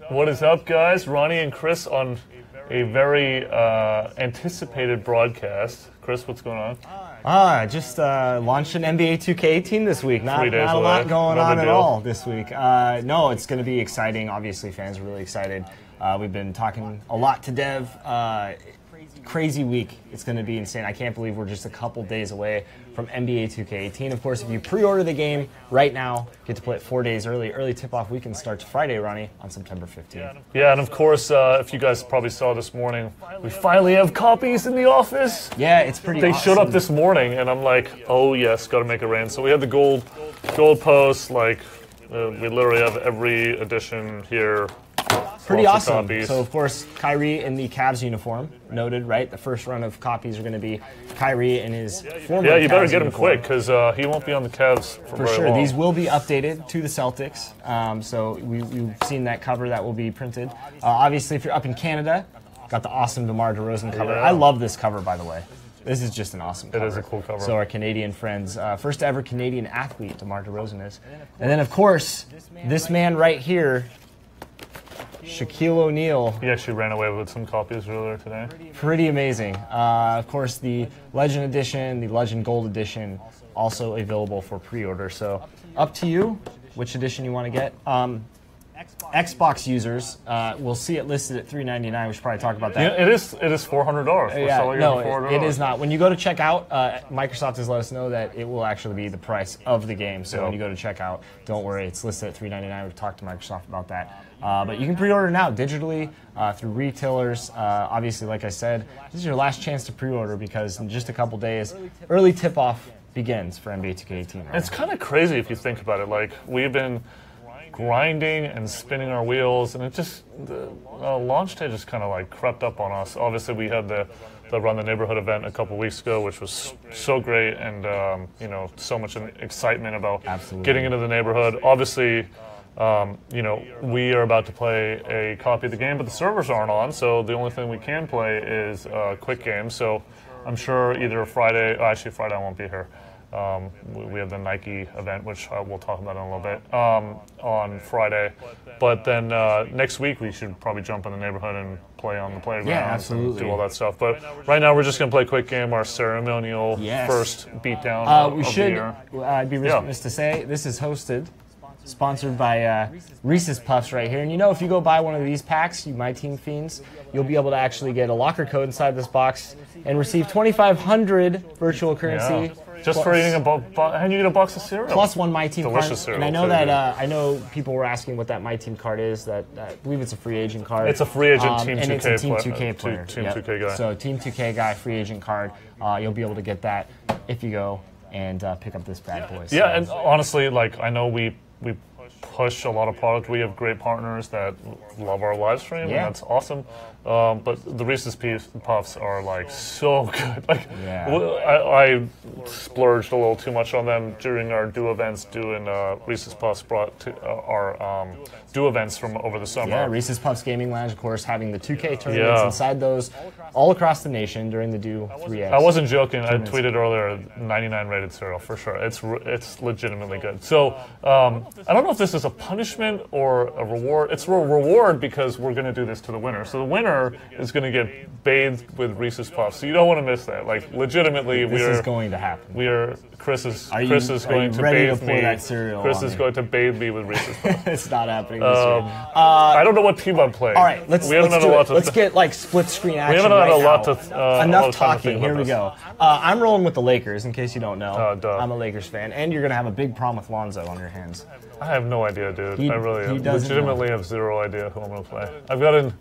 What is up, guys? Ronnie and Chris on a very anticipated broadcast. Chris, what's going on? Just launched an NBA 2K team this week. Not a lot going on at all this week. No, it's going to be exciting. Obviously, fans are really excited. We've been talking a lot to Dev. Crazy week. It's going to be insane. I can't believe we're just a couple days away from NBA 2K18. Of course, if you pre-order the game right now, you get to play it 4 days early. Early tip-off weekend starts Friday, Ronnie, on September 15th. Yeah, and of course, if you guys probably saw this morning, we finally have copies in the office. Yeah, it's pretty awesome. They showed up this morning, and I'm like, oh yes, got to make it rain. So we have the gold posts, like we literally have every edition here. Pretty awesome. So, of course, Kyrie in the Cavs uniform, noted, right? The first run of copies are going to be Kyrie in his former Yeah, you better Cavs get him uniform. quick, because he won't be on the Cavs for very sure. long. These will be updated to the Celtics. So we've seen that cover that will be printed. Obviously, if you're up in Canada, got the awesome DeMar DeRozan cover. Yeah. I love this cover, by the way. This is just an awesome cover. It is a cool cover. So our Canadian friends, first ever Canadian athlete, DeMar DeRozan is. And then, of course, this man right here, Shaquille O'Neal. He actually ran away with some copies earlier today. Pretty amazing. Of course, the Legend Edition, the Legend Gold Edition, also available for pre-order. So up to you which edition you want to get. Xbox users will see it listed at $399. We should probably talk about that. Yeah, it is $400. We're selling it for $400. It is not. When you go to checkout, Microsoft has let us know that it will actually be the price of the game. So when you go to checkout, don't worry, it's listed at $399. We've talked to Microsoft about that. But you can pre-order now digitally through retailers. Obviously, like I said, this is your last chance to pre-order because in just a couple days, early tip-off begins for NBA 2K18. Right? It's kind of crazy if you think about it. Like, we've been grinding and spinning our wheels, and it just, the launch day just kind of like crept up on us. Obviously, we had the Run the Neighborhood event a couple weeks ago, which was so great, and you know, so much excitement about getting into the neighborhood. Obviously, you know, we are about to play a copy of the game, but the servers aren't on, so the only thing we can play is quick games. So I'm sure either Friday, actually Friday I won't be here. We have the Nike event, which we'll talk about in a little bit, on Friday. But then next week we should probably jump in the neighborhood and play on the playground. Yeah, absolutely. And do all that stuff. But right now we're just going to play a quick game, our ceremonial first beatdown of the year. I'd be remiss to say, this is sponsored by Reese's Puffs right here. And you know, if you go buy one of these packs, you My Team Fiends, you'll be able to actually get a locker code inside this box and receive 2,500 virtual currency. Just for eating and you get a box of cereal. Plus one My Team Delicious card. cereal. And I know that I know people were asking what that My Team card is. That I believe it's a free agent card. It's a free agent Team 2K and it's a Team 2K player. Team 2K guy. So Team 2K guy, free agent card. You'll be able to get that if you go and pick up this bad boy. Yeah, and honestly, like I know we push a lot of product. We have great partners that love our live stream, and that's awesome. But the Reese's Puffs are like so good. Like I splurged a little too much on them during our do events. Doing Reese's Puffs brought to our do events from over the summer. Yeah, Reese's Puffs Gaming Lounge, of course, having the 2K tournaments inside those all across the nation during the Do 3X. I wasn't joking. I tweeted earlier, 99 rated cereal for sure. It's legitimately good. So I don't know if this is a punishment or a reward. It's a reward because we're going to do this to the winner. So the winner is going to get bathed with Reese's Puffs. So you don't want to miss that. Like legitimately, this is going to happen. Chris is going to bathe me. Chris is going to bathe me with Reese's Puffs. It's not happening this year. I don't know what team I'm playing. All right, let's get like split screen action. We haven't had a lot to enough talking. Here we go. I'm rolling with the Lakers. In case you don't know, I'm a Lakers fan, and you're gonna have a big problem with Lonzo on your hands. I have no idea, dude. I really legitimately have zero idea who I'm gonna play. I've gotten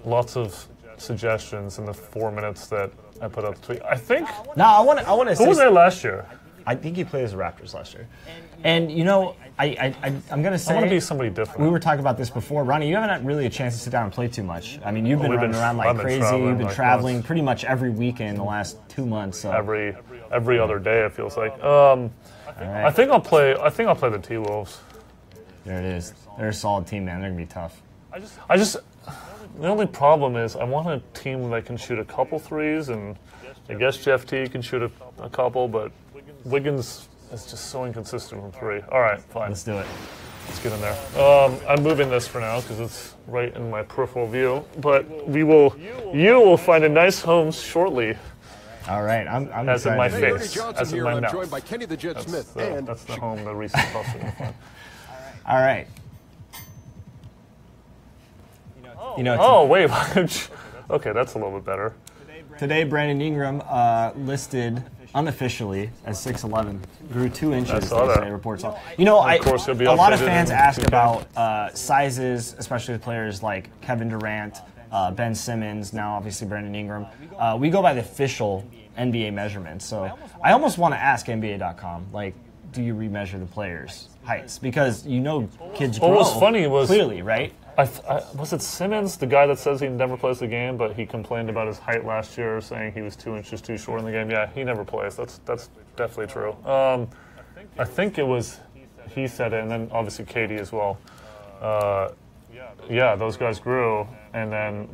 lots of suggestions in the 4 minutes that I put up the tweet. I think. No, I want to. Who was there last year? I think he played as the Raptors last year. And you know, I'm gonna say I want to be somebody different. We were talking about this before, Ronnie. You haven't had really a chance to sit down and play too much. I mean, you've been running around like crazy. You've been traveling pretty much every weekend the last 2 months. So. Every other day, it feels like. I think I'll play the T-Wolves. There it is. They're a solid team, man. They're gonna be tough. The only problem is I want a team that can shoot a couple threes, and I guess Jeff T can shoot a couple, but Wiggins is just so inconsistent from three. All right, fine. Let's do it. Let's get in there. I'm moving this for now because it's right in my peripheral view, but you will find a nice home shortly. All right, I'm as in my face, as in my mouth. Joined by Kenny the Jet Smith, and that's the home the Reese's Puffs are going to find. All right. You know. Oh wait. Okay, that's a little bit better. Today, Brandon Ingram listed unofficially as 6'11", grew 2 inches. They reports on. You know, a lot of fans ask about sizes, especially with players like Kevin Durant, Ben Simmons, now obviously Brandon Ingram. We go by the official NBA measurements, so I almost want to ask NBA.com, like, do you remeasure the players' heights? Because you know kids grow. What was funny was clearly, right? Was it Simmons, the guy that says he never plays the game, but he complained about his height last year, saying he was 2 inches too short in the game? Yeah, he never plays. That's definitely true. I think it was he said it, and then obviously Katie as well. Yeah, those guys grew, and then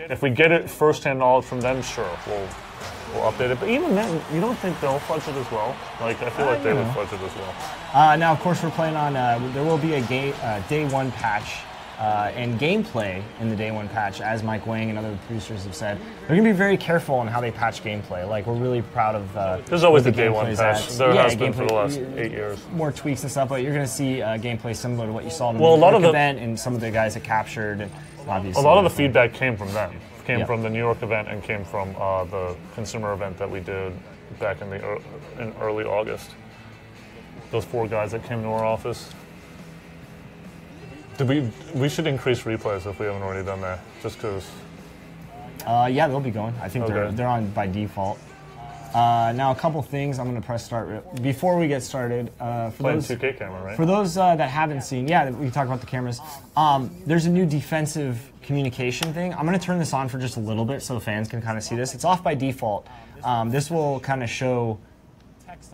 if we get it firsthand knowledge from them, sure, we'll update it. But even then, you don't think they'll fudge it as well? Like, I feel like they would fudge it as well. Now, of course, we're playing on. There will be a day one patch. And gameplay in the day one patch, as Mike Wang and other producers have said, they're going to be very careful on how they patch gameplay. Like, we're really proud of. There's always the day one patch. There has been for the last 8 years. More tweaks and stuff, but you're going to see gameplay similar to what you saw in the New York event and some of the guys that captured. Obviously, a lot of the feedback came from them. Came from the New York event and came from the consumer event that we did back in early August. Those 4 guys that came to our office. We should increase replays if we haven't already done that, just because. Yeah, they'll be going. I think they're on by default. Now, a couple things. I'm going to press start before we get started. For those 2K camera, right? For those that haven't seen, we talk about the cameras. There's a new defensive communication thing. I'm going to turn this on for just a little bit so fans can kind of see this. It's off by default. This will kind of show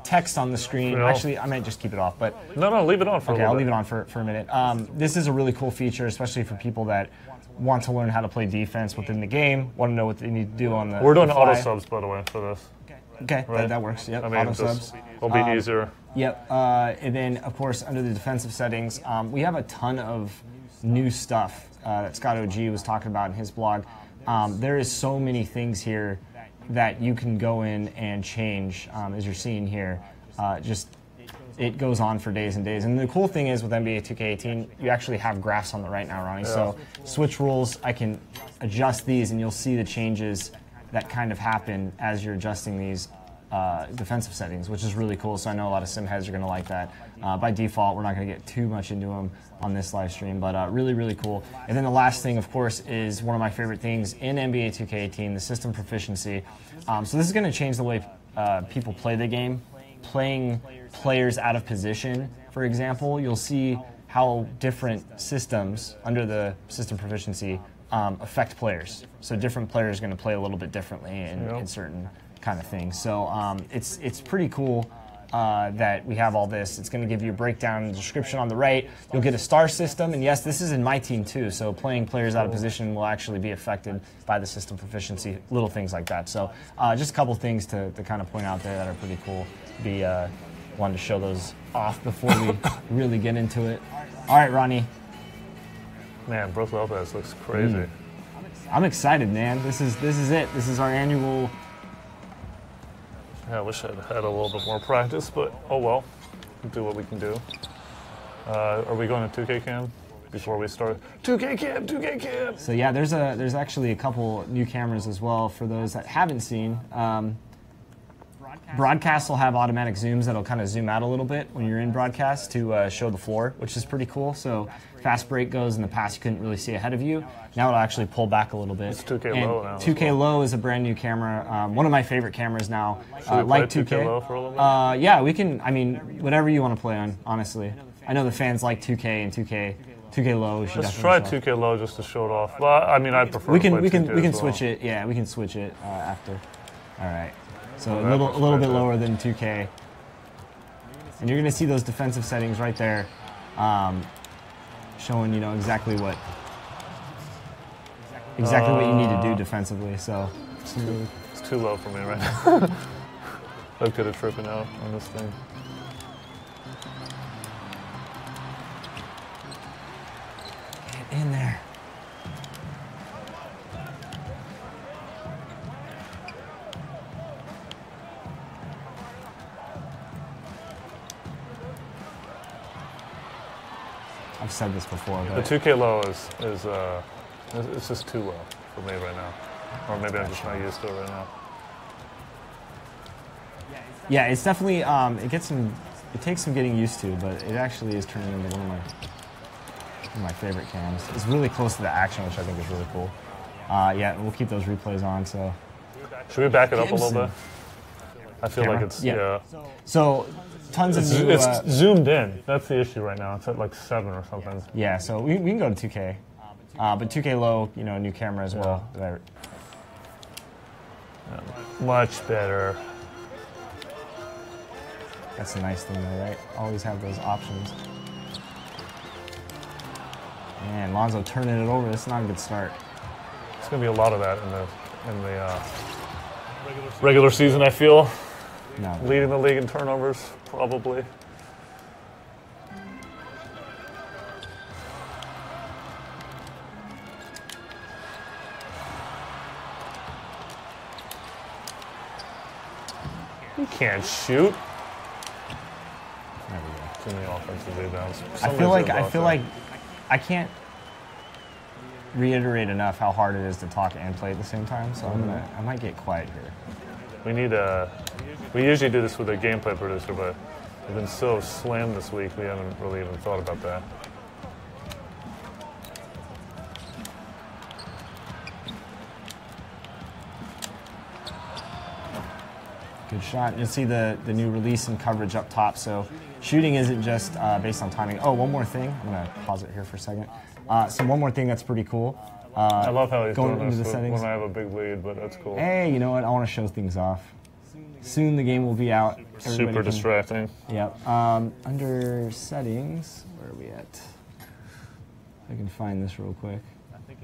text on the screen. Actually, I might just keep it off, but no, leave it on for a little bit. I'll leave it on for a minute. This is a really cool feature, especially for people that want to learn how to play defense within the game, want to know what they need to do on the We're doing auto subs, by the way, for this. Okay, right? that works. Yep, I mean, auto subs. Will be easier. Yep, and then, of course, under the defensive settings, we have a ton of new stuff that Scott OG was talking about in his blog. There is so many things here that you can go in and change, as you're seeing here. It goes on for days and days. And the cool thing is with NBA 2K18, you actually have graphs on the right now, Ronnie. Yeah. So switch rules, I can adjust these, and you'll see the changes that kind of happen as you're adjusting these defensive settings, which is really cool. So I know a lot of sim heads are going to like that. By default, we're not going to get too much into them on this live stream, but really, really cool. And then the last thing, of course, is one of my favorite things in NBA 2K18, the system proficiency. So this is going to change the way people play the game. Playing players out of position, for example, you'll see how different systems under the system proficiency affect players. So different players are going to play a little bit differently in certain kind of things. So it's pretty cool that we have all this. It's going to give you a breakdown and description on the right. You'll get a star system, and yes, this is in my team too, so playing players out of position will actually be affected by the system proficiency, little things like that. So just a couple things to kind of point out there that are pretty cool. Wanted to show those off before we really get into it. All right, Ronnie. Man, Brook Lopez looks crazy. I'm excited, man. This is it. This is our annual. Yeah, I wish I'd had a little bit more practice, but oh well. We'll do what we can do. Are we going to 2K cam before we start? 2K cam, 2K cam! So yeah, there's actually a couple new cameras as well for those that haven't seen. Broadcast will have automatic zooms that'll kind of zoom out a little bit when you're in broadcast to show the floor, which is pretty cool. So fast break goes, in the past you couldn't really see ahead of you. Now it'll actually pull back a little bit. It's 2K low now. 2K low is a brand new camera. One of my favorite cameras now. Should we like play 2K. 2K low for a little bit? Yeah, we can. I mean, whatever you want to play on, honestly. I know the fans like 2K and 2K low. Let's try 2K low just to show it off. Well, I mean, I prefer. We can switch it. Yeah, we can switch it after. All right. So a little bit lower than 2K. And you're going to see those defensive settings right there, showing exactly what you need to do defensively. So it's too low for me right now. I'm good at tripping out on this thing. Get in there. I've said this before, but the 2K low is it's just too low for me right now, or maybe I'm just not used to it right now. Yeah, it's definitely it takes some getting used to, but it actually is turning into one of my favorite cams. It's really close to the action, which I think is really cool. Yeah, we'll keep those replays on. So should we back it up a little bit? I feel like it's So tons of new. It's zoomed in. That's the issue right now. It's at like 7 or something. Yeah, so we can go to 2K, but 2K low, new camera as well. Much better. That's the nice thing, though, right? Always have those options. And Lonzo turning it over. That's not a good start. There's gonna be a lot of that in the regular season. I feel. No. Leading the league in turnovers, probably. You can't shoot. There we go. Too many offensive rebounds. I feel like I can't reiterate enough how hard it is to talk and play at the same time. So I might get quiet here. We usually do this with a gameplay producer, but we've been so slammed this week, we haven't really even thought about that. Good shot. You'll see the new release and coverage up top. So shooting isn't just based on timing. Oh, one more thing. I'm going to pause it here for a second. So one more thing that's pretty cool. I love how he's going doing into this the settings. when I have a big lead, but that's cool. Hey, you know what? I want to show things off. Soon the game will be out. Super distracting. Yep. Under settings, where are we at? I can find this real quick.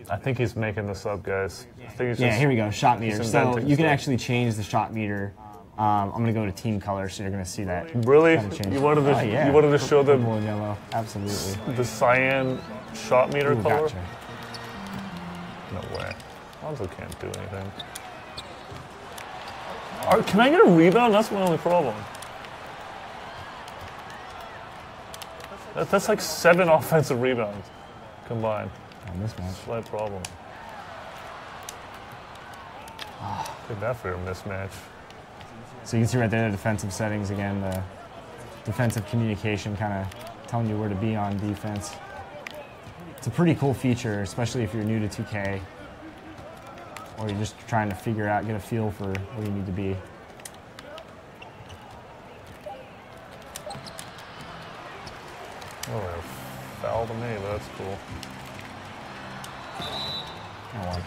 I think he's making this up, guys. I think he's here we go. Shot meter. So you can actually change the shot meter I'm going to go to team color, so you're going to see that. Really? Kind of change. You wanted to show the purple and yellow. Absolutely. The cyan shot meter color? Gotcha. No way. Lonzo can't do anything. Can I get a rebound? That's my only problem. That's like 7 offensive rebounds combined. On this match. Slight problem. Take that for your mismatch. So you can see right there the defensive settings again, the defensive communication kind of telling you where to be on defense. It's a pretty cool feature, especially if you're new to 2K or you're just trying to figure out, get a feel for where you need to be. Oh, they're foul to me, but that's cool. Oh,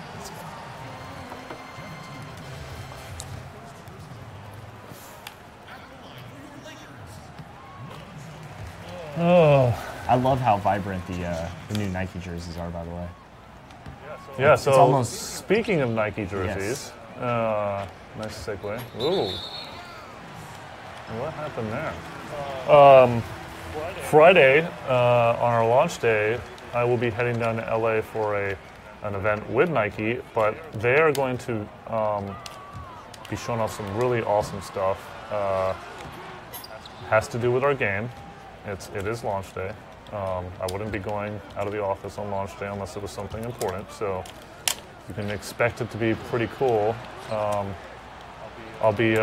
Oh, I love how vibrant the new Nike jerseys are, by the way. Yeah, it's so almost, speaking of Nike jerseys, yes. Nice segue. Ooh. What happened there? Friday, on our launch day, I will be heading down to LA for an event with Nike, but they are going to be showing off some really awesome stuff. Has to do with our game. It is launch day. I wouldn't be going out of the office on launch day unless it was something important, so you can expect it to be pretty cool. I'll be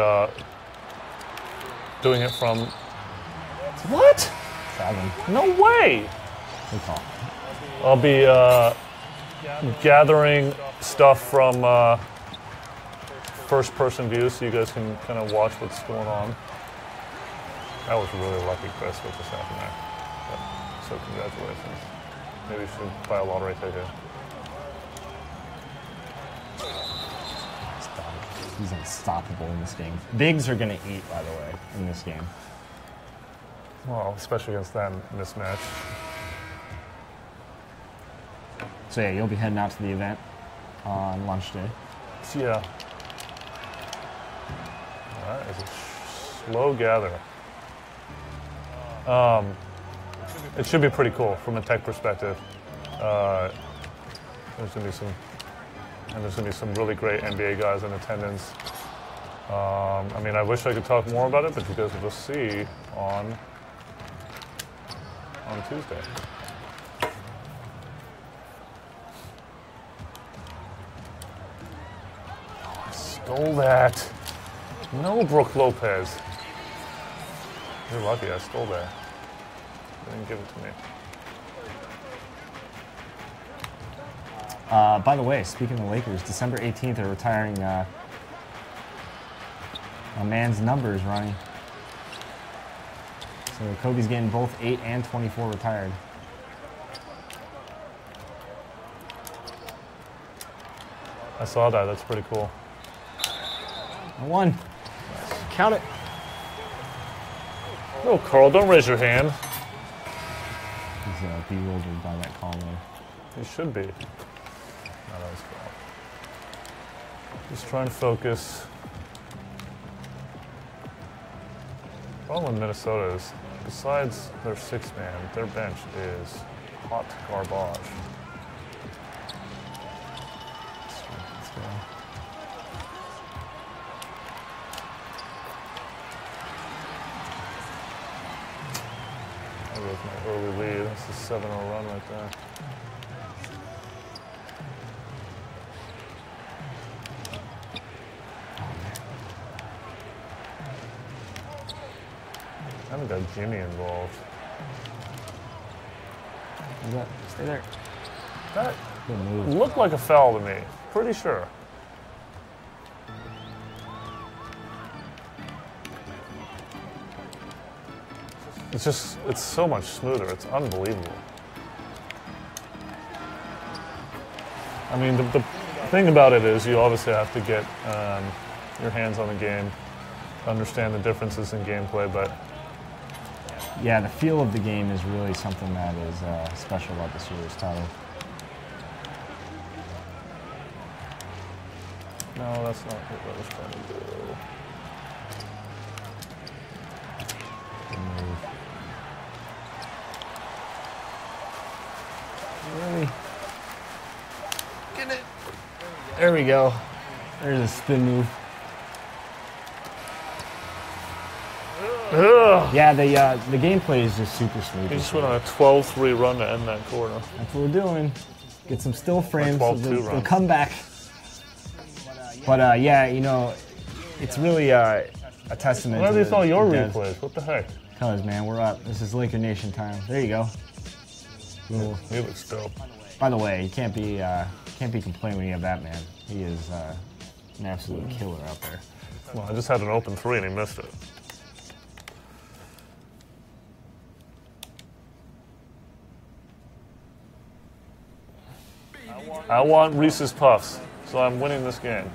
doing it from... What? No way! Good call. I'll be gathering stuff from first-person view so you guys can kind of watch what's going on. That was really lucky, Chris, what just happened there. But, so congratulations. Maybe you should buy a lottery ticket. He's unstoppable in this game. Bigs are going to eat, by the way, in this game. Well, especially against that mismatch. So yeah, you'll be heading out to the event on launch day. Yeah. That is a slow gather. It should be pretty cool from a tech perspective. There's gonna be some really great NBA guys in attendance. I mean, I wish I could talk more about it, but you guys will just see on Tuesday. Stole that. No, Brooke Lopez. You're lucky I stole that. They didn't give it to me. By the way, speaking of the Lakers, December 18th, they're retiring a man's numbers, Ronnie. So Kobe's getting both 8 and 24 retired. I saw that. That's pretty cool. One. Count it. No, Carl, don't raise your hand. He's bewildered by that call, though. You should be. No, that was cool. Just trying to focus. Problem with Minnesota is, besides their 6-man, their bench is hot garbage. Let's go. That was my early lead. That's a 7-0 run right there. I haven't got Jimmy involved. Stay there. That Good move. looked like a foul to me. Pretty sure. It's so much smoother. It's unbelievable. I mean, the thing about it is you obviously have to get your hands on the game, understand the differences in gameplay, but Yeah, the feel of the game is really something that is special about this year's title. no, that's not what I was trying to do. Really? Get it. There we go. There's a spin move. Ugh. Yeah, the gameplay is just super smooth. He just went on a 12-3 run to end that corner. That's what we're doing. Get some still frames. So they'll come back. But yeah, you know, it's really a testament. Why are these all your replays? What the heck? Cause man, we're up. This is Laker Nation time. There you go. Ooh, he looks dope. By the way, you can't be complaining when you have that man. He is an absolute killer out there. Well, I just had an open 3 and he missed it. I want Reese's Puffs, so I'm winning this game.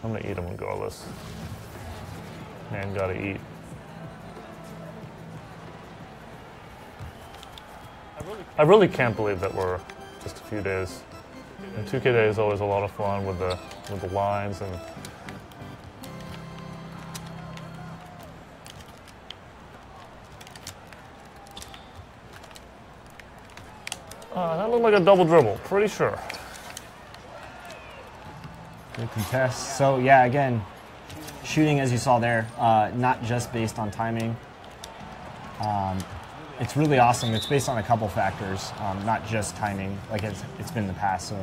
I'm gonna eat them regardless. Man, gotta eat. I really can't believe that we're just a few days. And 2K Day is always a lot of fun with the lines and. That looked like a double dribble, pretty sure. Good contest. So yeah, again, shooting as you saw there, not just based on timing. It's really awesome. It's based on a couple factors, not just timing, like it's been in the past. So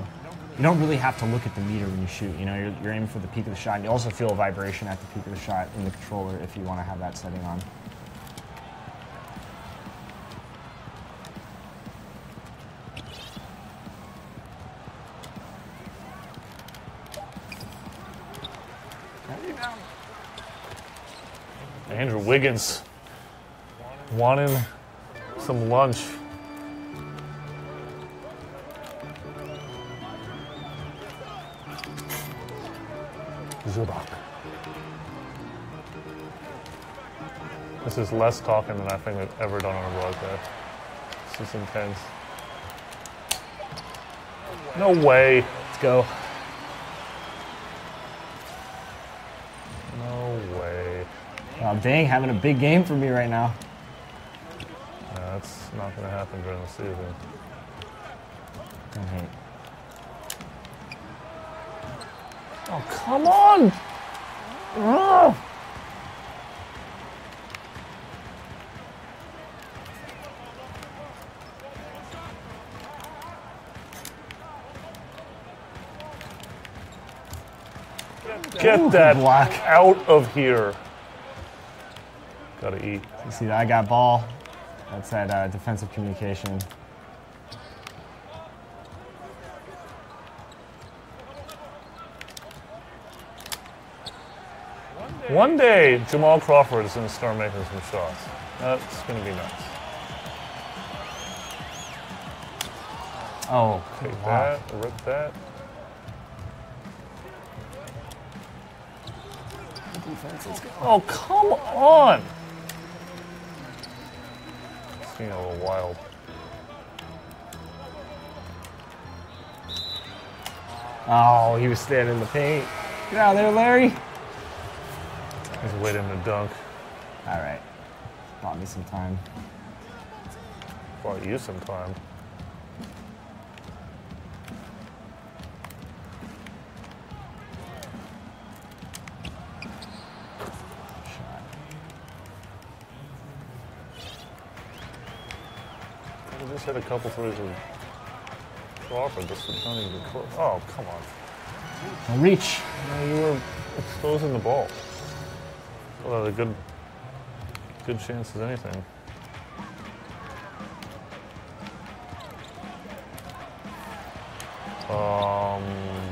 you don't really have to look at the meter when you shoot. You know, you're aiming for the peak of the shot. And you also feel a vibration at the peak of the shot in the controller if you want to have that setting on. Andrew Wiggins wanting some lunch. Zubac. This is less talking than I think I've ever done on a broadcast. This is intense. No way. Let's go. No way. Wow, dang, having a big game for me right now. That's not going to happen during the season. Don't hate. Oh, come on! Ugh. Get that block out of here. Gotta eat. You see that I got ball. That's that defensive communication. One day, Jamal Crawford is going to start making some shots. That's going to be nuts. Oh, take that, rip that. Defense, let's go. Oh, come on! It's getting a little wild. Oh, he was standing in the paint. Get out of there, Larry. He's waiting to dunk. All right. Bought me some time. Bought you some time. I just hit a couple threes with Crawford. This is not even close. Oh, come on. Don't reach. No, you were exposing the ball. Well, a good chance as anything.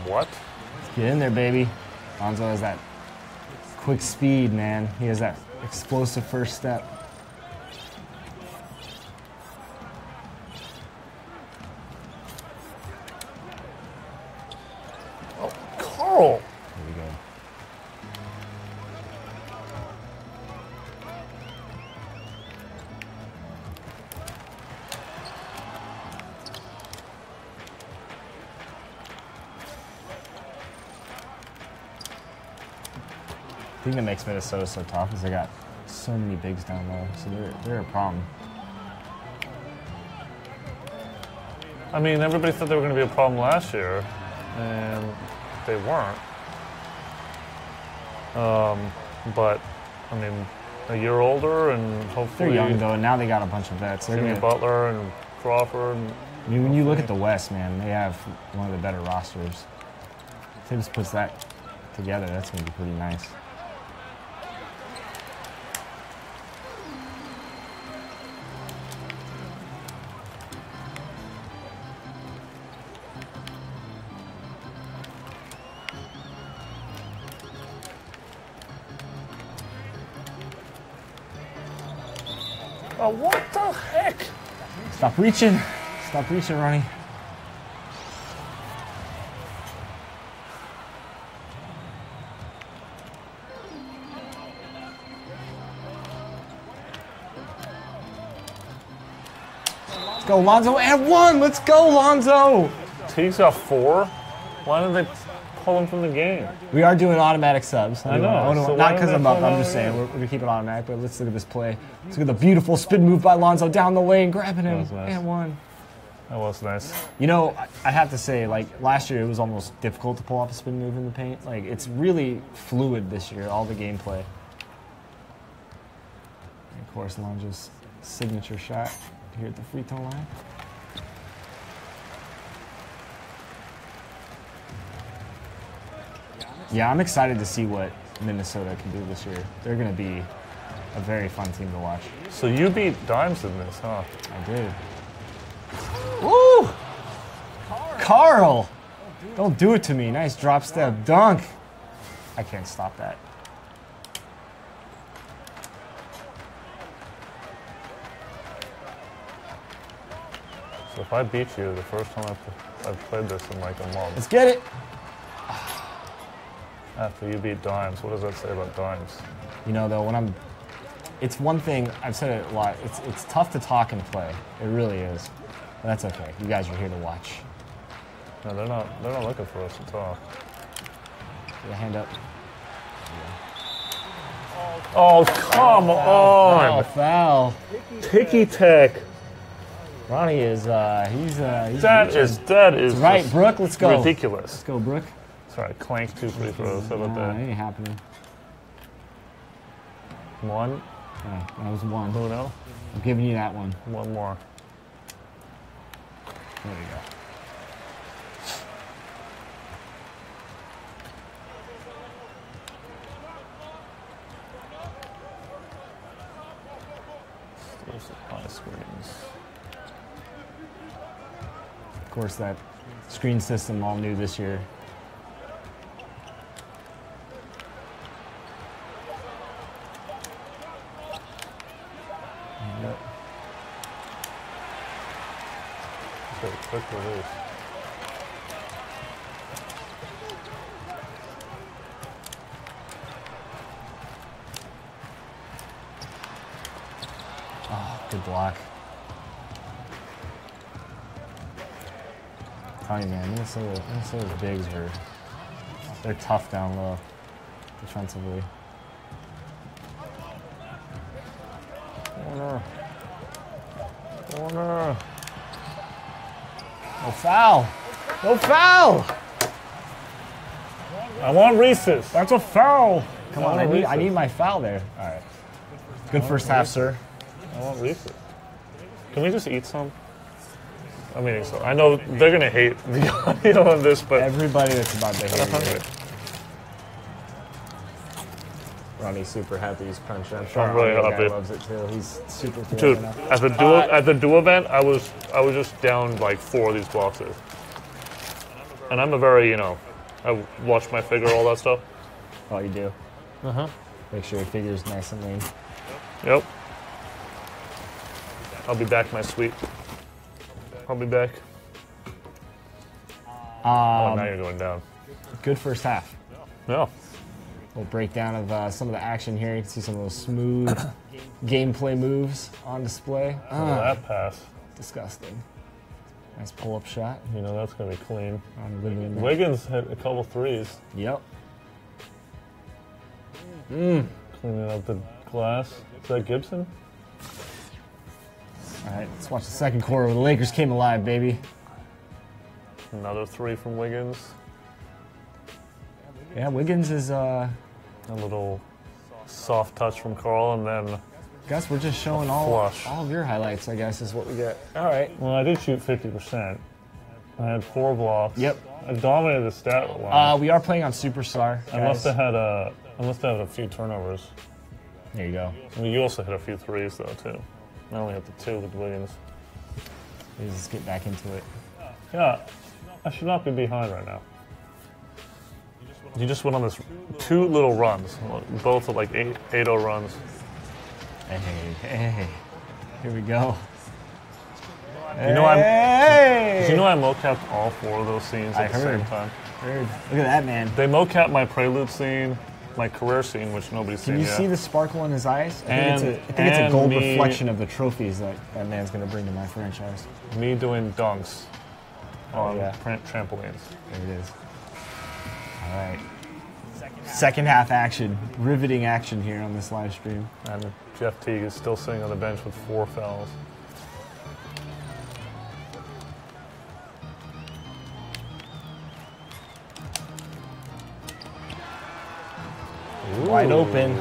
What? Let's get in there, baby. Lonzo has that quick speed, man. He has that explosive first step. Oh, Carl. There we go. I think that makes Minnesota so tough is they got so many bigs down low, so they're a problem. I mean, everybody thought they were going to be a problem last year, and they weren't. But, I mean, a year older, and hopefully... They're young, though, and now they got a bunch of vets. Jimmy Butler and Crawford. I mean, when you look at the West, man, they have one of the better rosters. Tibbs puts that together, that's going to be pretty nice. Oh, what the heck? Stop reaching. Stop reaching, Ronnie. Let's go, Lonzo. And one. Let's go, Lonzo. Teague's got 4. Why didn't they pull him from the game? We are doing automatic subs. I know. So not because I'm up. I'm just saying we're going to keep it automatic. But let's look at this play. Let's look at the beautiful spin move by Lonzo down the lane, grabbing him. Nice. And one. That was nice. You know, I have to say, like, last year it was almost difficult to pull off a spin move in the paint. Like, it's really fluid this year, all the gameplay. And of course, Lonzo's signature shot here at the free throw line. Yeah, I'm excited to see what Minnesota can do this year. They're going to be a very fun team to watch. So you beat Dimes in this, huh? I did. Woo! Carl! Don't do it to me. Nice drop step dunk. I can't stop that. So if I beat you the first time I've played this in like a month. Let's get it. After you beat Dimes, what does that say about Dimes? You know, though, it's one thing, I've said it a lot, it's tough to talk and play. It really is. But that's okay. You guys are here to watch. No, they're not looking for us to talk. Get a hand up. Oh, come on! Foul. Ticky tack. Ronnie is, he's That is right, Brooke, let's go. Ridiculous. Let's go, Brooke. Sorry, clanked 2 free throws. How about that? It ain't happening. 1. Yeah, that was 1. Uno. I'm giving you that one. 1 more. There we go. Those supply screens. Of course, that screen system all new this year. Yep. Quick release. Oh, good block. I'm telling you, man, Minnesota's bigs they're tough down low defensively. Corner. No foul! No foul! I want Reese's. That's a foul! Come on, I Reese's. need my foul there. All right. Good first half, sir. I want Reese's. Can we just eat some? I mean, so I know they're gonna hate the audio on this, but Everybody that's about to hate I'm hungry. it. Ronnie's super happy he's punched. I'm sure I'm really Ronnie happy. loves it too. He's super cool. Dude, at the duo event, I was just down like 4 of these boxes, and I'm a very I watch my figure, all that stuff. Oh, you do? Uh-huh. Make sure your figure's nice and lean. Yep. I'll be back, my sweet. I'll be back. Oh, now you're going down. Good first half. Yeah. Little breakdown of some of the action here. You can see some of those smooth gameplay moves on display. Look at that pass. Disgusting. Nice pull-up shot. That's going to be clean. Living there. Wiggins hit a couple threes. Yep. Cleaning up the glass. Is that Gibson? All right, let's watch the second quarter where the Lakers came alive, baby. Another 3 from Wiggins. Yeah, Wiggins is a little soft touch from Carl, and then Gus, we're just showing all of your highlights, I guess, is what we get. All right. Well, I did shoot 50%. I had 4 blocks. Yep. I dominated the stat line. We are playing on Superstar, guys. I must have had a few turnovers. There you go. I mean, you also hit a few threes though too. I only hit the 2 with Wiggins. Let's get back into it. Yeah, I should not be behind right now. You just went on this 2 little runs, both at like 8-0 runs. Hey, here we go. You know did you know I mocapped all 4 of those scenes at the same time? Look at that, man. They mocapped my prelude scene, my career scene, which nobody's seen yet. Can you see the sparkle in his eyes? I think it's a gold reflection of the trophies that man's going to bring to my franchise. Me doing dunks on trampolines. There it is. All right. Second half action. Riveting action here on this live stream. And Jeff Teague is still sitting on the bench with 4 fouls. Ooh, wide open.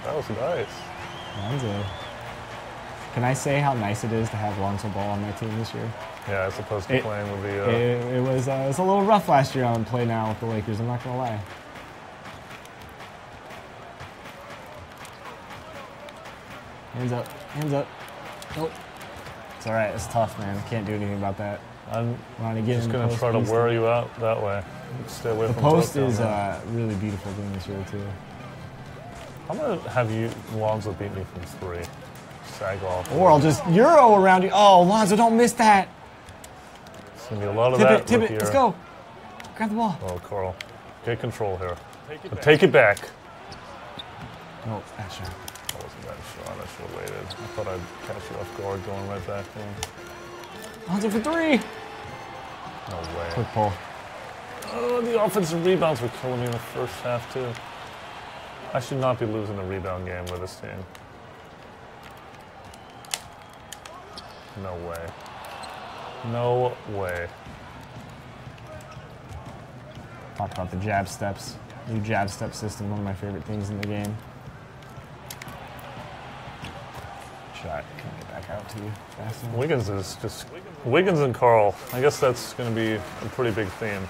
That was nice. Lonzo. Can I say how nice it is to have Lonzo Ball on my team this year? Yeah, as opposed to playing with the... It was a little rough last year on Play Now with the Lakers, I'm not going to lie. Hands up, hands up. Nope. It's all right, it's tough, man. I can't do anything about that. I'm just going to try to wear you out that way. Stay away from the post is really beautiful doing this year, too. I'm going to have Lonzo beat me from 3. Sag off. Or I'll just Euro around you. Oh, Lonzo, don't miss that. It's going to be a lot of that. Tip it, let's go. Grab the ball. Oh, Carl. Get control here. Take it back. No, that shot. That wasn't that shot. I should have waited. I thought I'd catch you off guard going right back in. Lonzo for 3. No way. Quick pull. Oh, the offensive rebounds were killing me in the first half, too. I should not be losing the rebound game with this team. No way. No way. Talk about the jab steps. New jab step system, one of my favorite things in the game. Shot. Can I get back out to you fast enough? Wiggins is just... Wiggins and Carl. I guess that's going to be a pretty big theme.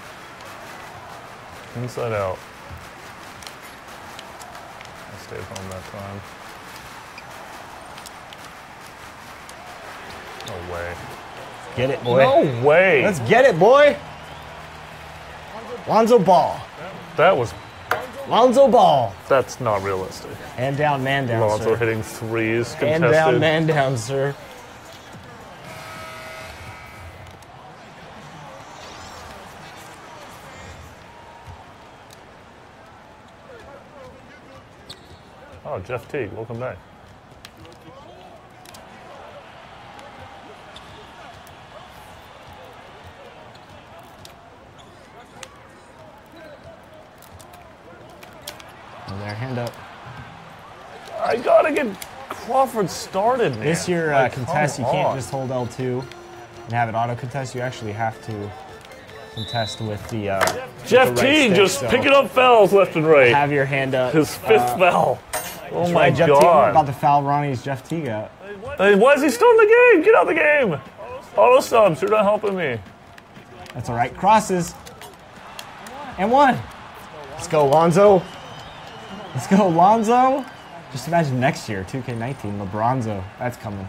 Inside out. I stayed home that time. No way. Get it, boy. No way. Let's get it, boy. Lonzo Ball. That was... Lonzo Ball. That's not realistic. Hand down, man down, Lonzo sir. hitting 3s, contested. Hand down, man down, sir. Oh, Jeff Teague, welcome back. And there, hand up. I gotta get Crawford started, man. This year, contest, you can't just hold L2 and have it auto contest. You actually have to contest with the Jeff Teague just picking up fouls left and right. Have your hand up. His 5th foul. Oh my Jeff God. Teague, about to foul Ronnie's Jeff Teague out. Hey, why is he still in the game? Get out of the game. Auto subs, you're not helping me. That's all right. Crosses. And 1. Let's go, Lonzo. Let's go, Lonzo. Just imagine next year, 2K19, LeBronzo. That's coming.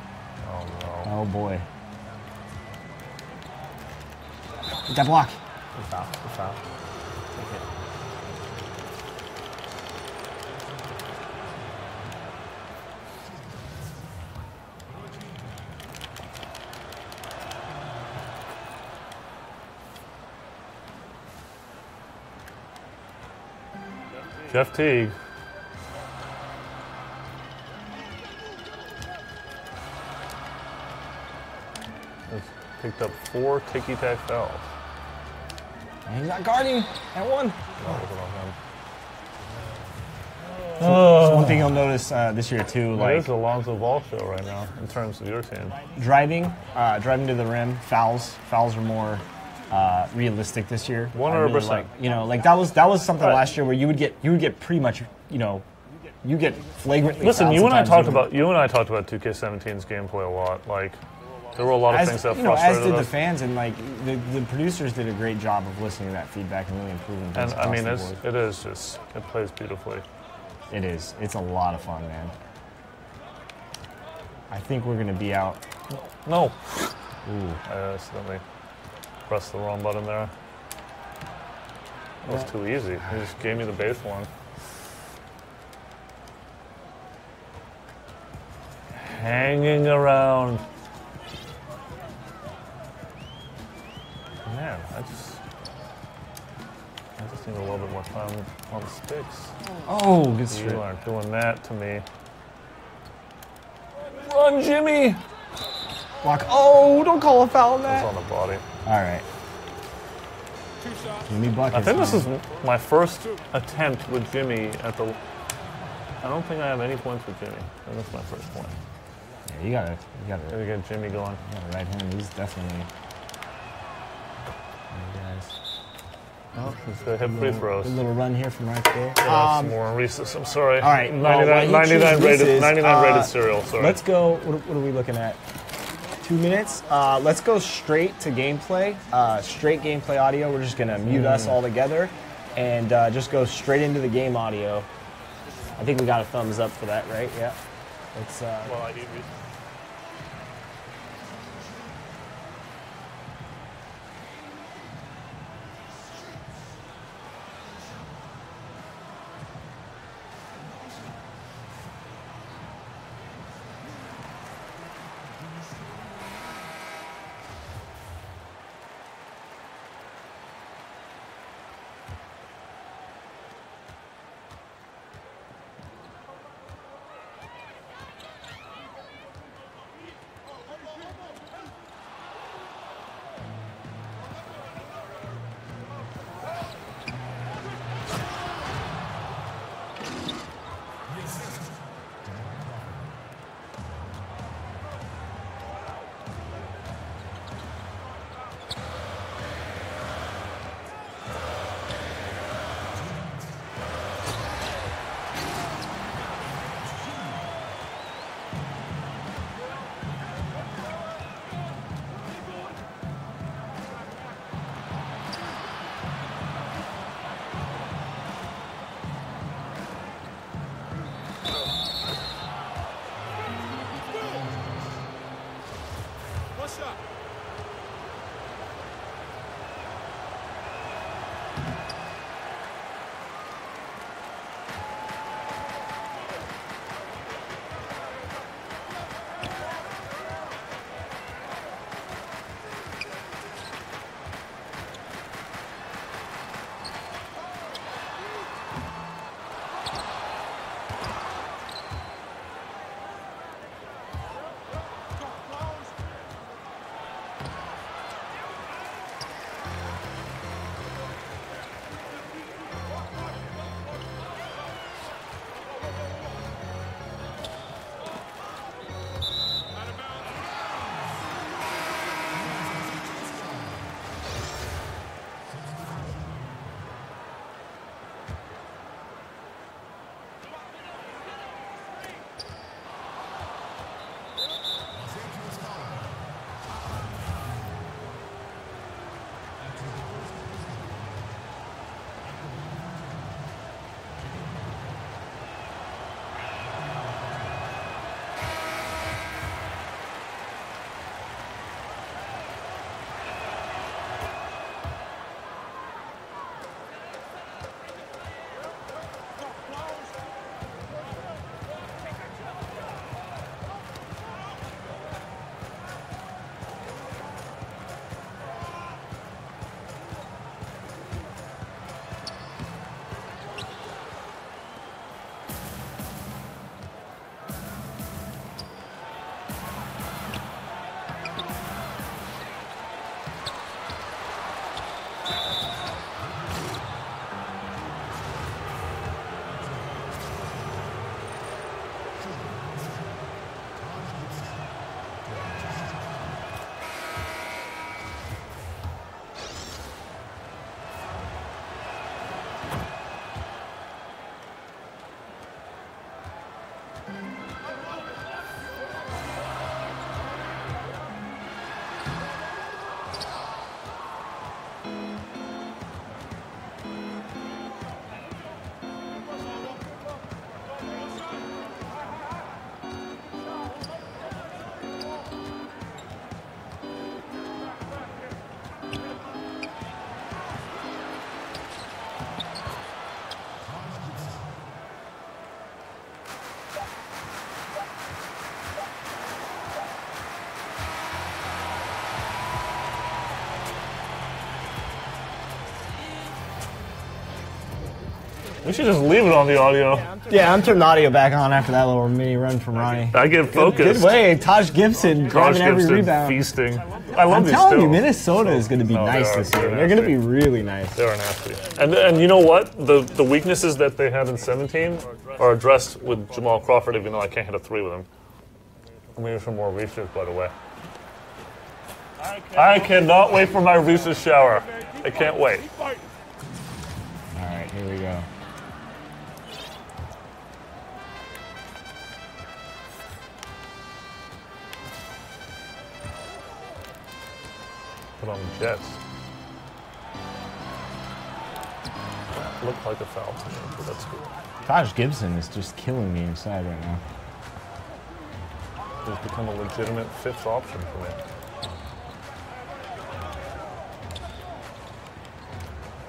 Oh, no. Oh, boy. Get that block. Good foul. Good foul. Take it. Jeff Teague. Has picked up 4 ticky-tack fouls. And he's not guarding at 1. So one thing you'll notice this year too, like it's a Lonzo Ball show right now in terms of your team. Driving to the rim, fouls are more realistic this year. 100%. Like, you know, like that was something last year where you would get pretty much, you know, you get flagrantly. Listen, you and I talked about 2K17's gameplay a lot. Like, there were a lot of things that frustrated as did us. the fans, and like the producers did a great job of listening to that feedback and really improving things. And I mean, it plays beautifully. It is. It's a lot of fun, man. I think we're gonna be out. No. Ooh. I accidentally pressed the wrong button there. That was too easy. He just gave me the base one. Hanging around. Man, I just need a little bit more time on the sticks. Oh, good strip. You aren't doing that to me. Run, Jimmy! Block. Oh, don't call a foul on that. That's on the body. All right. Jimmy buckets. I think this is my first attempt with Jimmy at the... I don't think I have any points with Jimmy. I think that's my first point. Yeah, you gotta get Jimmy going. Yeah, right hand. He's definitely... Oh, he's going to hit free throws. A little run here from right there. Some more Reese's. I'm sorry. All right. 99 rated cereal. Sorry. Let's go. What are we looking at? 2 minutes. Let's go straight to gameplay. Straight gameplay audio. We're just gonna mute us all together, and just go straight into the game audio. I think we got a thumbs up for that, right? Yeah. Let's. Well, I need Reese's. We should just leave it on the audio. Yeah, I'm turning the audio back on after that little mini run from Ronnie. I get focused. Good way. Taj Gibson grabbing every rebound. Feasting. I love I'm these telling you, stills. Minnesota is going to be nice this year. They're going to be really nice. They are nasty. And you know what? The weaknesses that they had in 17 are addressed with Jamal Crawford, even though I can't hit a 3 with him. I'm going to do some more research, by the way. I cannot wait for my Reese's shower. I can't wait. All right, here we go. Put on the Jets. Looked like a foul to me, but that's cool. Taj Gibson is just killing me inside right now. He's become a legitimate 5th option for me.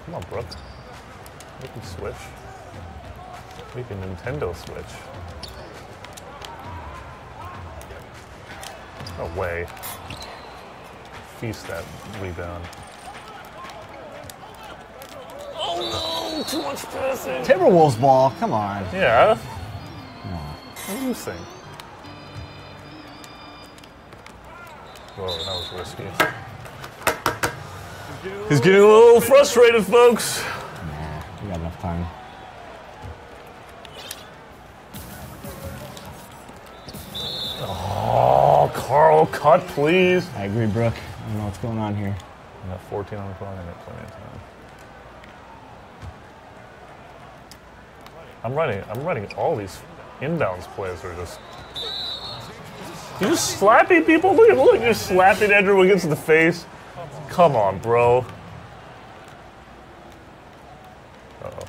Come on, Brooke. We can switch. We can Nintendo switch. No way. Feast that rebound. Oh no! Too much passing! Timberwolves ball, come on. Yeah. Come on. What do you think? Whoa, that was risky. He's getting a little frustrated, folks. Nah, we got enough time. Oh, Carl, cut, please. I agree, Brooke. I don't know what's going on here. I got 14 on the clock. I got plenty of time. I'm running all these inbounds plays are just. You just slapping people? Look, you're slapping Andrew against the face. Come on, bro. Uh-oh.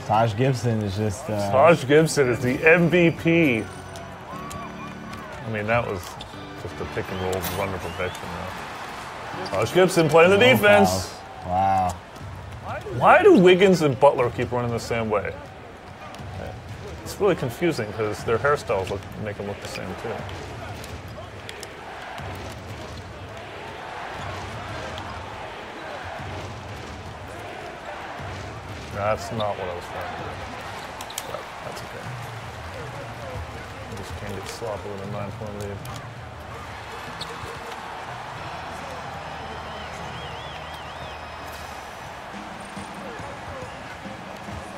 Taj Gibson is just... Taj Gibson is the MVP. I mean, that was just a pick and roll run to perfection. Taj Gibson playing the defense. Fouls. Wow. Why do Wiggins and Butler keep running the same way? It's really confusing because their hairstyles make them look the same too. That's not what I was trying to do. But that's okay. I just can't get sloppy with a 9-point lead.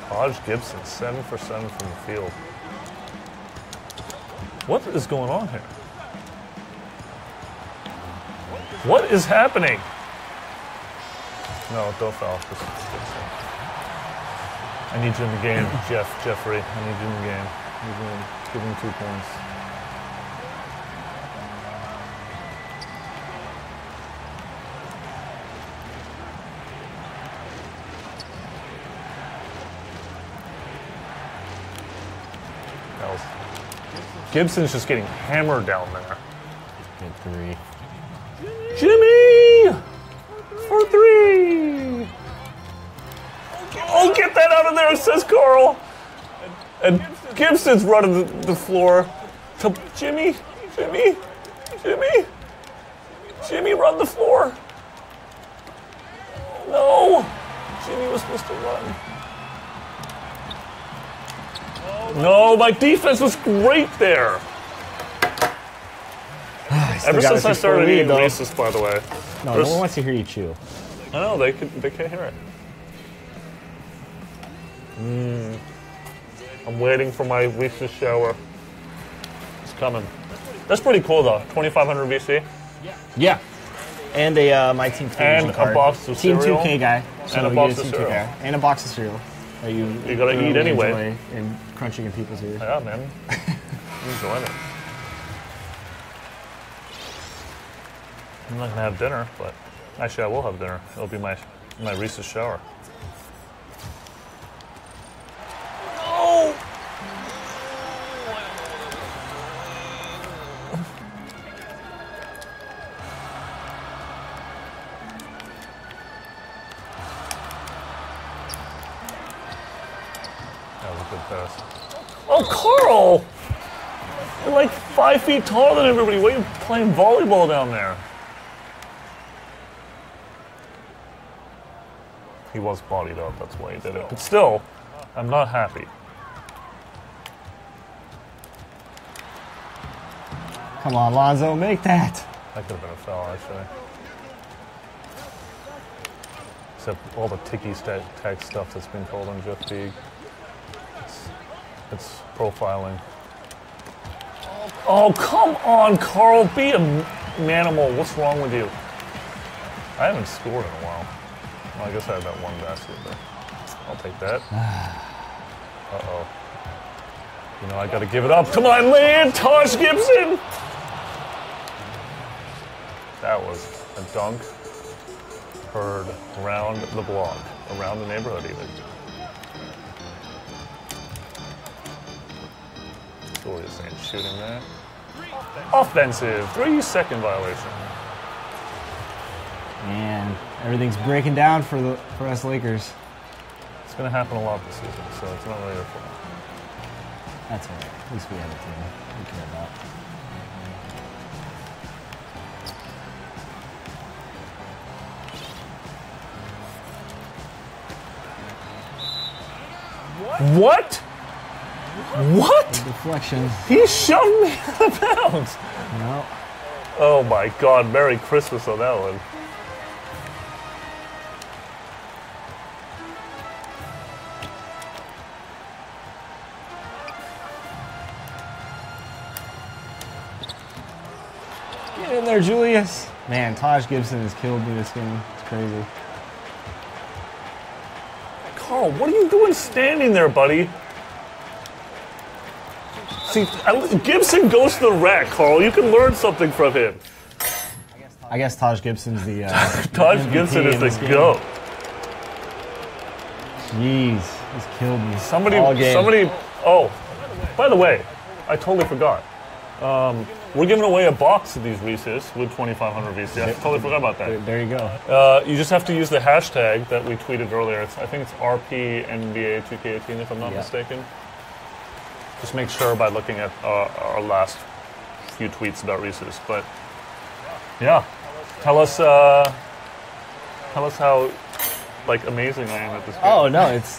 Taj Gibson, 7 for 7 from the field. What is going on here? What is happening? No, don't foul. I need you in the game, Jeffrey. I need you in the game. Give him 2 points. Gibson's just getting hammered down there. Good 3. Jimmy! For 3! Oh, get that out of there, says Carl. And Gibson's running the floor to Jimmy, run the floor. No, Jimmy was supposed to run. No, my defense was great there. Ever since I started eating racist, by the way. No one wants to hear you chew. I know, they can't hear it. I'm waiting for my Reese's shower. It's coming. That's pretty cool, though. 2,500 VC. Yeah. And my Team and a box of Team cereal. 2K guy. And a box of cereal. And a box of cereal. You gotta eat anyway. And crunching in people's ears. Yeah, man. I'm enjoying it. I'm not gonna have dinner, but actually I will have dinner. It'll be my Reese's shower. Oh! That was a good pass. Oh, Carl! You're like 5 feet taller than everybody. Why are you playing volleyball down there? He was bodied up, that's why he did it. But still, I'm not happy. Come on, Lonzo, make that. That could have been a foul, actually. Except all the ticky tag stuff that's been called on Jeff Teague. It's profiling. Oh, come on, Carl. Be an animal. What's wrong with you? I haven't scored in a while. Well, I guess I had that one basket, but I'll take that. Uh-oh. You know, I got to give it up. Come on, land, Taj Gibson. That was a dunk heard around the block, around the neighborhood even. Glorious ain't shooting that. Offensive, 3-second violation. Man, everything's breaking down for us Lakers. It's going to happen a lot this season, so it's not really your fault. That's all right. At least we have a team we care about. What? What? Deflection. He shoved me out of bounds. No. Oh my God! Merry Christmas on that one. Get in there, Julius. Man, Taj Gibson has killed me this game. It's crazy. Carl, what are you doing standing there, buddy? See, Gibson goes to the rack, Carl. You can learn something from him. I guess Taj Gibson's the Taj Gibson is the GOAT. Jeez, he's killed me. Somebody. Oh, by the way, I totally forgot. We're giving away a box of these Reese's with 2,500 Reese's. I totally forgot about that. There you go. You just have to use the hashtag that we tweeted earlier. I think it's RPNBA2K18 if I'm not mistaken. Just make sure by looking at our last few tweets about Reese's. But yeah, tell us how like amazing I am at this game. Oh no, it's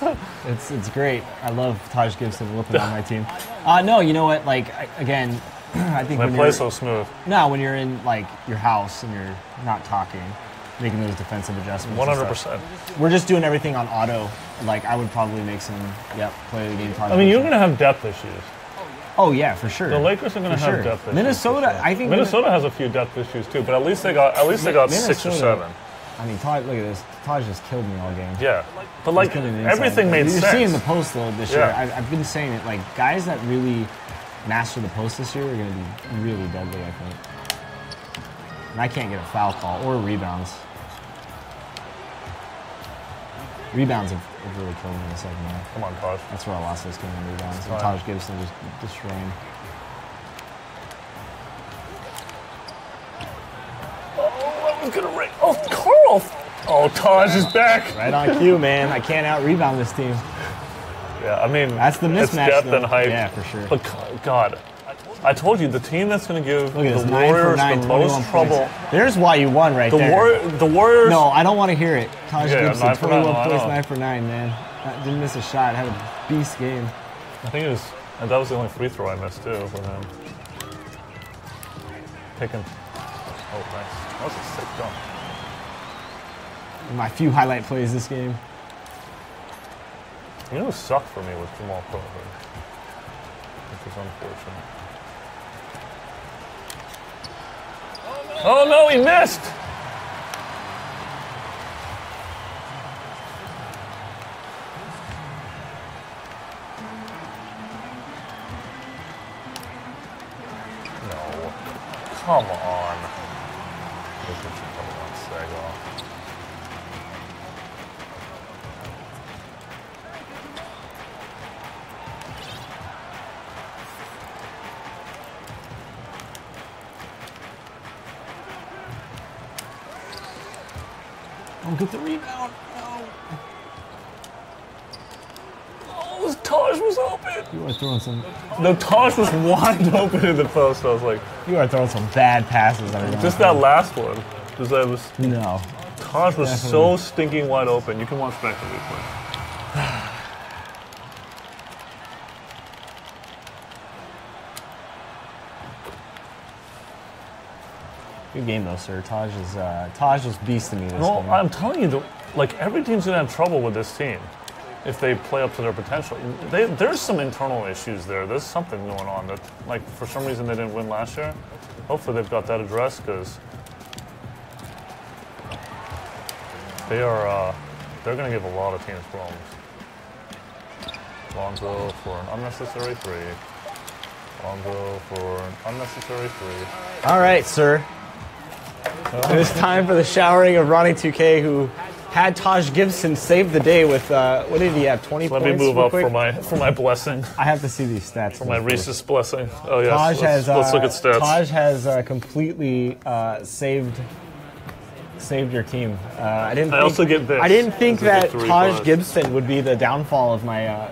great. I love Taj Gibson whooping on my team. No, you know what? Like again, I think when play so smooth. No, when you're in like your house and you're not talking, making those defensive adjustments. 100%. We're just doing everything on auto. Like I would probably make some play the game. I mean, you're going to have depth issues. Oh yeah, for sure. The Lakers are going to have depth issues. Minnesota, I think Minnesota has a few depth issues too, but at least they got 6 or 7. I mean, Taj, look at this. Taj just killed me all game. Yeah, but like everything made sense. You're seeing the post though this year. I've been saying it. Like guys that really master the post this year are going to be really deadly, I think. And I can't get a foul call or rebounds. Rebounds have really killed me in the second half. Come on, Taj. That's where I lost this game in rebounds. And Taj Gibson just destroying. Oh, I was going to ring. Oh, Carl. Oh, Taj is back. Right on cue, man. I can't out-rebound this team. Yeah, I mean, that's the mismatch. It's depth and height. Yeah, for sure. But God, I told you the team that's going to give the this, Warriors 9 the most trouble. Points. There's why you won right there. The Warriors. No, I don't want to hear it. Taj Gibson, 21 9 points, 9 for 9, man. Didn't miss a shot. Had a beast game. I think that was the only free throw I missed too for him. Picking. Oh, nice. That was a sick dunk. My few highlight plays this game. You know who sucked for me was Jamal Crawford, which was unfortunate. Oh no, he missed! No, come on. This is coming on sag off. Get the rebound. No. Oh, it was Taj was open. You are throwing some. No, Taj was wide open in the post. I was like, you are throwing some bad passes. Just that last one. Because that was. No. Taj was so stinking wide open. You can watch back the replay. Good game though, sir. Taj was beasting me this No, game. I'm telling you, like every team's gonna have trouble with this team if they play up to their potential. There's some internal issues there. There's something going on that, like, for some reason they didn't win last year. Hopefully they've got that addressed because they're gonna give a lot of teams problems. Lonzo for an unnecessary three. Lonzo for an unnecessary three. All right, sir. It is time for the showering of Ronnie2K, who had Taj Gibson save the day with, what did he have, 20 Let points? me move up for my blessing. I have to see these stats. For my Reese's blessing. Oh, yes. Let's look at stats. Taj has completely saved your team. I also get this. I didn't think that Taj 5. Gibson would be the downfall of my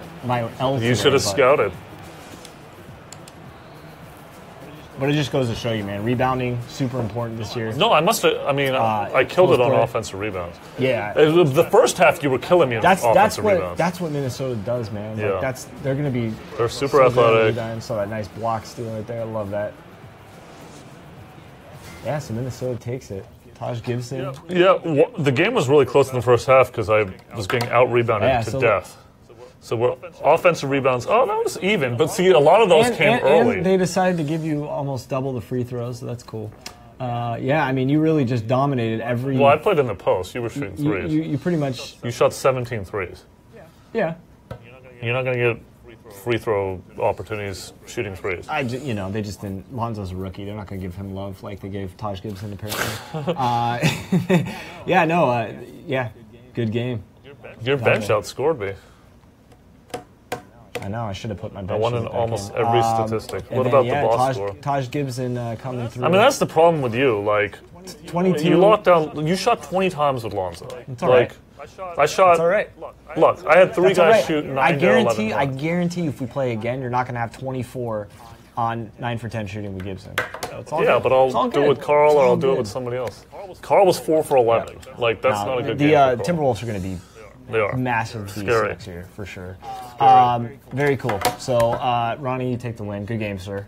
L. You should have scouted. But it just goes to show you, man. Rebounding, super important this year. No, I must have. I mean, I killed it on offensive rebounds. Yeah. The first half, you were killing me on offensive rebounds. That's what Minnesota does, man. Yeah. Like, they're going to be. They're super athletic. So that nice block steal right there. I love that. Yeah, so Minnesota takes it. Taj Gibson. Yeah, the game was really close in the first half because I was getting out-rebounded to death. So we're offensive rebounds. Oh, that was even. But see, a lot of those came early. And they decided to give you almost double the free throws, so that's cool. Yeah, I mean, you really just dominated every... Well, I played in the post. You were shooting threes. You pretty much... You shot 17 threes. Yeah. You're not going to get free throw opportunities shooting threes. They just didn't... Lonzo's a rookie. They're not going to give him love like they gave Taj Gibson, apparently. Yeah, good game. Your bench outscored me. I know, I should have put my bench. I won in almost every statistic. What about the box score? Taj Gibson coming through. I mean, that's the problem with you. Like, 22. You locked down. You shot 20 times with Lonzo. It's all right. I shot. It's all right. Look, I had three guys shoot 9 to 11. I guarantee you, if we play again, you're not going to have 24 on 9 for 10 shooting with Gibson. It's all good. But I'll do it with Carl or I'll do it with somebody else. Carl was 4 for 11. Yeah. Like, that's not a good game. The Timberwolves are going to be. They are massive beasts next year, for sure. Very cool. So, Ronnie, you take the win. Good game, sir.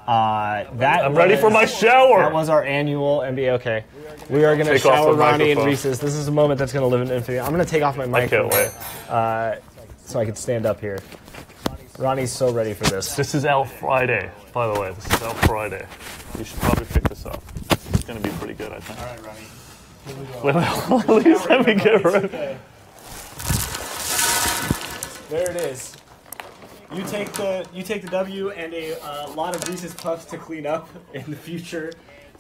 I'm ready for my shower. That was our annual NBA. Okay, we are going to shower Ronnie and Reese's. This is a moment that's going to live in infamy. I'm going to take off my mic so I can stand up here. Ronnie's so ready for this. This is L Friday, by the way. This is L Friday. You should probably pick this up. It's going to be pretty good, I think. All right, Ronnie. Wait, at least let me get ready. There it is. You take the W and a lot of Reese's Puffs to clean up in the future,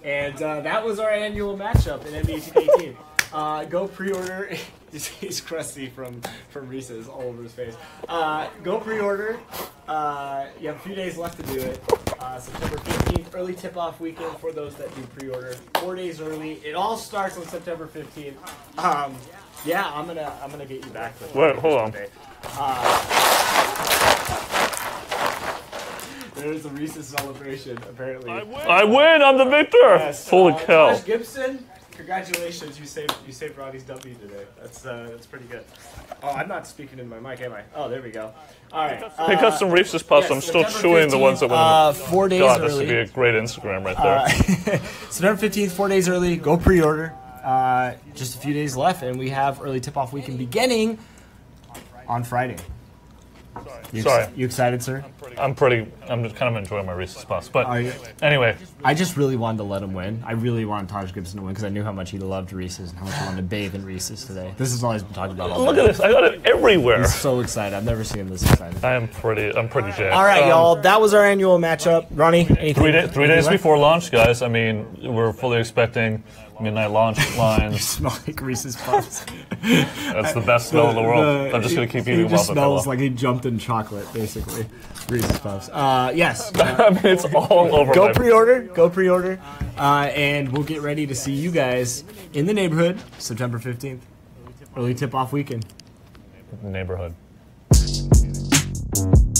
and that was our annual matchup in NBA 2K18. Go pre-order. He's crusty from Reese's all over his face. Go pre-order. You have a few days left to do it. September 15th, early tip-off weekend for those that do pre-order. 4 days early. It all starts on September 15th. Yeah, I'm gonna get you back. Wait, hold on. There's a Reese's celebration, apparently. I win! I'm the victor! Yes, Holy cow. Taj Gibson, congratulations, you saved Ronnie's W today. That's pretty good. Oh, I'm not speaking into my mic, am I? Oh, there we go. All right. Pick up some Reese's Puffs. I'm still chewing the ones that went 4 days God, early. this would be a great Instagram right there. September 15th, 4 days early. Go pre-order. Just a few days left, and we have early tip-off weekend beginning on Friday. Sorry. You excited, sir? I'm kind of enjoying my Reese's Puffs. But anyway. I just really wanted to let him win. I really wanted Taj Gibson to win because I knew how much he loved Reese's and how much he wanted to bathe in Reese's today. This is all he's been talking about all day. Look at this. I got it everywhere. He's so excited. I've never seen him this excited. I'm pretty jacked. All right, y'all. That was our annual matchup. Ronnie, anything? 3 days before launch, guys. I mean, we're fully expecting midnight launch lines. You smell like Reese's Puffs. That's the best smell in the world. I'm just going to keep eating them. It just smells like he jumped in chocolate, basically. Reese's Puffs. Yes. I mean, it's all over. Go pre-order. And we'll get ready to see you guys in the neighborhood September 15th. Early tip-off weekend. Neighborhood. Bye.